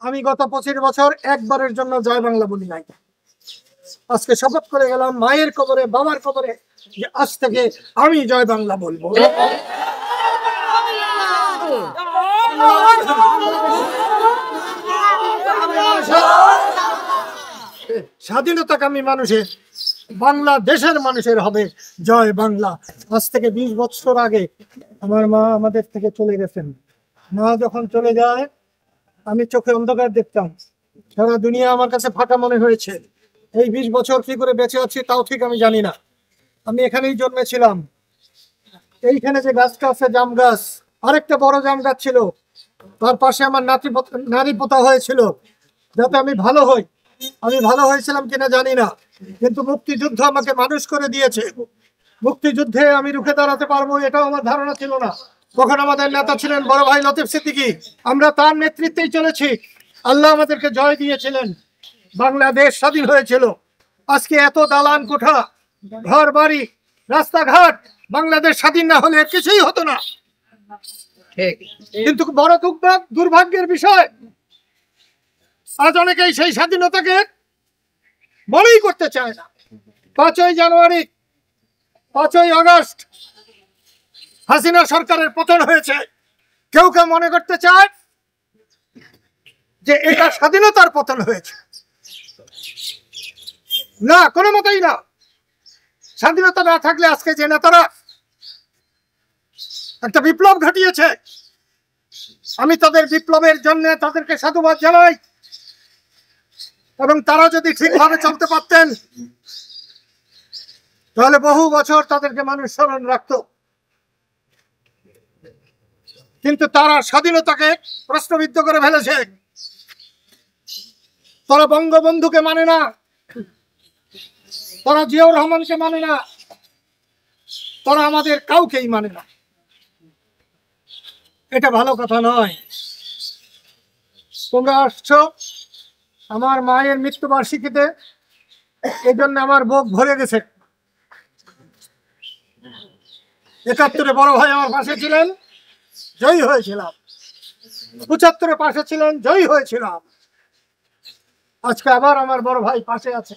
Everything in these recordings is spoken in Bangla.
আমি গত 25 বছর একবারের জন্য জয় বাংলা বলি নাই। আজকে শপথ করে গেলাম মায়ের কবরে বাবার কবরে যে আজ থেকে আমি জয় বাংলা বলবো। স্বাধীনতাকামী মানুষের, বাংলাদেশের মানুষের হবে জয় বাংলা। আজ থেকে 20 বছর আগে আমার মা আমাদের থেকে চলে গেছেন। মা যখন চলে যায় আমি চোখে অন্ধকার দেখতাম, সারা দুনিয়া আমার কাছে ফাঁকা মনে হয়েছে। এই 20 বছর কি করে বেঁচে আছি তাও ঠিক আমি জানি না। আমি এখানেই জন্মেছিলাম। এইখানে যে গাছটা আছে জাম গাছ, আরেকটা বড় জাম গাছ ছিল, তার পাশে আমার নারী পোতা হয়েছিল যাতে আমি ভালো হই। আমি ভালো হয়েছিলাম কিনা জানি না, কিন্তু মুক্তিযুদ্ধ আমাকে মানুষ করে দিয়েছে। মুক্তিযুদ্ধে আমি রুখে দাঁড়াতে পারবো এটাও আমার ধারণা ছিল না। তখন আমাদের নেতা ছিলেন বড় ভাই লতিফ সিদ্দিকী, আমরা তার নেতৃত্বেই চলেছি। আল্লাহ আমাদেরকে জয় দিয়েছিলেন, বাংলাদেশ স্বাধীন হয়েছিল। আজকে এত দালান কোঠা, ঘর বাড়ি, রাস্তাঘাট, বাংলাদেশ স্বাধীন না হলে কিছুই হতো না। কিন্তু বড় দুর্ভাগ্যের বিষয়, আজ অনেকেই সেই স্বাধীনতাকে বড়ই করতে চায় না। 5ই জানুয়ারি, 5ই আগস্ট হাসিনা সরকারের পতন হয়েছে। কেউ কেউ মনে করতে চায় যে এটা স্বাধীনতার পতন হয়েছে। না, কোনো মতেই না। স্বাধীনতা না থাকলে আজকে যে নেতারা একটা বিপ্লব ঘটিয়েছে, আমি তাদের বিপ্লবের জন্য তাদেরকে সাধুবাদ জানাই। এবং তারা যদি ঠিকভাবে চলতে পারতেন তাহলে বহু বছর তাদেরকে মানুষ স্মরণ রাখত। কিন্তু তারা স্বাধীনতাকে প্রশ্নবিদ্ধ করে ফেলেছে। তারা বঙ্গবন্ধুকে মানে না, তারা জিয়াউর রহমানকে মানে না, তারা আমাদের কাউকেই মানে না। এটা ভালো কথা নয়। তোমরা আসছো আমার মায়ের মৃত্যুবার্ষিকীতে, এই জন্য আমার বুক ভরে গেছে। 71-এ বড় ভাই আমার পাশে ছিলেন, জয়ী হয়েছিলাম। 75-এ পাশে ছিলেন, জয়ী হয়েছিলাম। আজকে আবার আমার বড় ভাই পাশে আছে।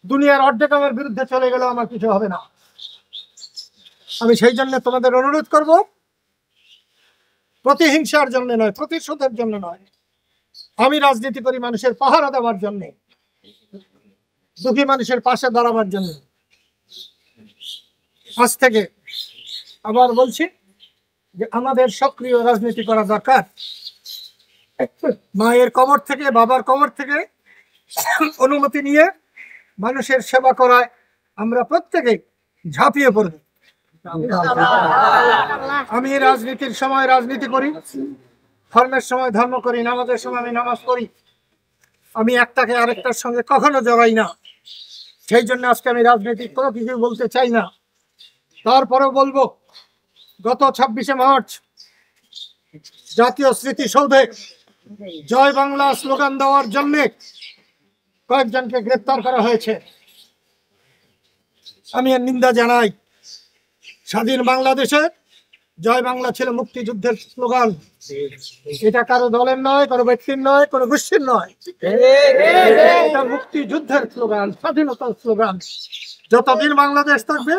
দুনিয়ার অর্ধেক আমার বিরুদ্ধে চলে গেল, আমার কিছু হবে না। আমি সেই জন্য তোমাদের অনুরোধ করব, প্রতিহিংসার জন্য নয়, প্রতিশোধের জন্য নয়। আমি রাজনীতি করি মানুষের পাহারা দেওয়ার জন্য, দুঃখী মানুষের পাশে দাঁড়াবার জন্য। আজ থেকে আবার বলছি যে আমাদের সক্রিয় রাজনীতি করা দরকার। মায়ের কবর থেকে, বাবার কবর থেকে অনুমতি নিয়ে মানুষের সেবা করায় আমরা প্রত্যেকে ঝাঁপিয়ে পড়ব। আমি রাজনীতির সময় রাজনীতি করি, ধর্মের সময় ধর্ম করি, নামাজের সময় আমি নামাজ পড়ি। আমি একটাকে আরেকটার সঙ্গে কখনো জড়াই না। সেই জন্য আজকে আমি রাজনীতি কোনো কিছু বলতে চাই না। তারপরেও বলবো, গত 26শে মার্চ জাতীয় স্মৃতিসৌধে জয় বাংলা স্লোগান দেওয়ার জন্য কয়েকজনকে গ্রেপ্তার করা হয়েছে। আমি এর নিন্দা জানাই। স্বাধীন বাংলাদেশে জয় বাংলা ছিল মুক্তিযুদ্ধের স্লোগান। এটা কারো দলের নয়, কারো ব্যক্তির নয়, কোনো গোষ্ঠীর নয়। এটা মুক্তিযুদ্ধের স্লোগান, স্বাধীনতার স্লোগান। যতদিন বাংলাদেশ থাকবে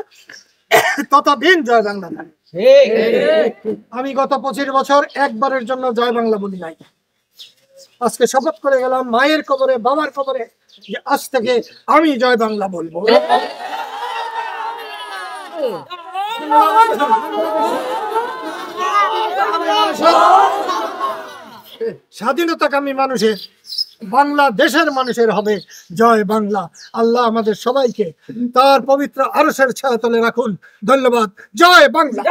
ততদিন জয় বাংলা থাকবে। আমি গত 25 বছর একবারের জন্য জয় বাংলা বলি নাই। আজকে শপথ করে গেলাম মায়ের কবরে বাবার কবরে যে আজ থেকে আমি জয় বাংলা বলবো। স্বাধীনতাকামী মানুষের, বাংলাদেশের মানুষের হবে জয় বাংলা। আল্লাহ আমাদের সবাইকে তার পবিত্র আরশের ছায়াতলে রাখুন। ধন্যবাদ। জয় বাংলা।